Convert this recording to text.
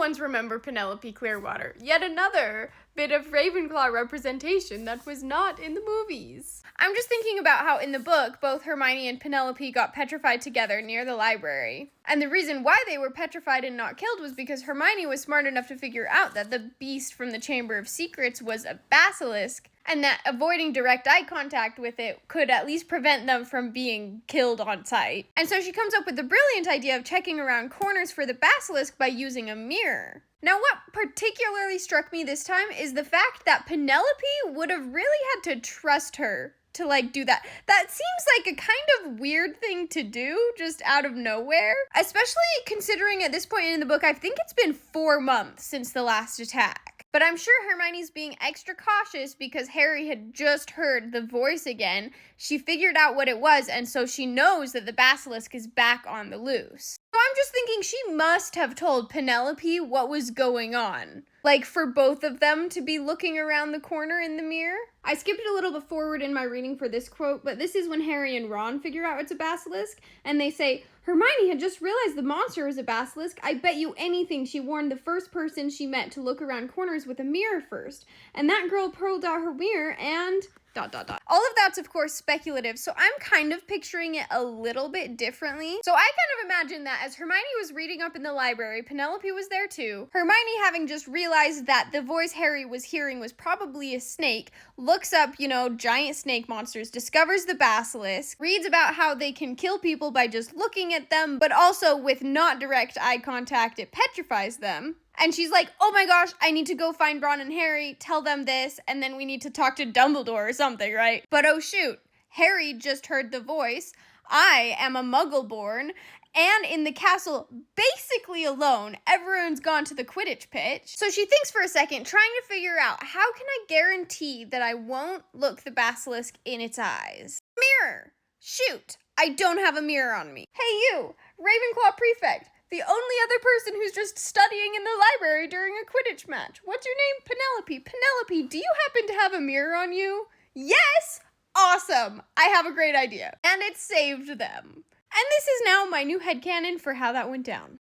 ones remember Penelope Clearwater. Yet another bit of Ravenclaw representation that was not in the movies. I'm just thinking about how in the book, both Hermione and Penelope got petrified together near the library. And the reason why they were petrified and not killed was because Hermione was smart enough to figure out that the beast from the Chamber of Secrets was a basilisk, and that avoiding direct eye contact with it could at least prevent them from being killed on sight. And so she comes up with the brilliant idea of checking around corners for the basilisk by using a mirror. Now, what particularly struck me this time is the fact that Penelope would have really had to trust her to, do that. That seems like a kind of weird thing to do, just out of nowhere. Especially considering at this point in the book, I think it's been 4 months since the last attack. But I'm sure Hermione's being extra cautious because Harry had just heard the voice again. She figured out what it was, and so she knows that the basilisk is back on the loose. So I'm just thinking she must have told Penelope what was going on. For both of them to be looking around the corner in the mirror. I skipped a little bit forward in my reading for this quote, but this is when Harry and Ron figure out it's a basilisk, and they say, Hermione had just realized the monster was a basilisk. I bet you anything she warned the first person she met to look around corners with a mirror first. And that girl pulled out her mirror and... ... All of that's, of course, speculative, so I'm kind of picturing it a little bit differently. So I kind of imagine that as Hermione was reading up in the library, Penelope was there too. Hermione, having just realized that the voice Harry was hearing was probably a snake, looks up, giant snake monsters, discovers the basilisk, reads about how they can kill people by just looking at them, but also with not direct eye contact, it petrifies them. And she's like, oh my gosh, I need to go find Ron and Harry, tell them this, and then we need to talk to Dumbledore or something, right? But oh shoot, Harry just heard the voice. I am a Muggle-born, and in the castle, basically alone. Everyone's gone to the Quidditch pitch. So she thinks for a second, trying to figure out, how can I guarantee that I won't look the basilisk in its eyes? Mirror! Shoot, I don't have a mirror on me. Hey you, Ravenclaw prefect. The only other person who's just studying in the library during a Quidditch match. What's your name? Penelope. Penelope, do you happen to have a mirror on you? Yes! Awesome! I have a great idea. And it saved them. And this is now my new headcanon for how that went down.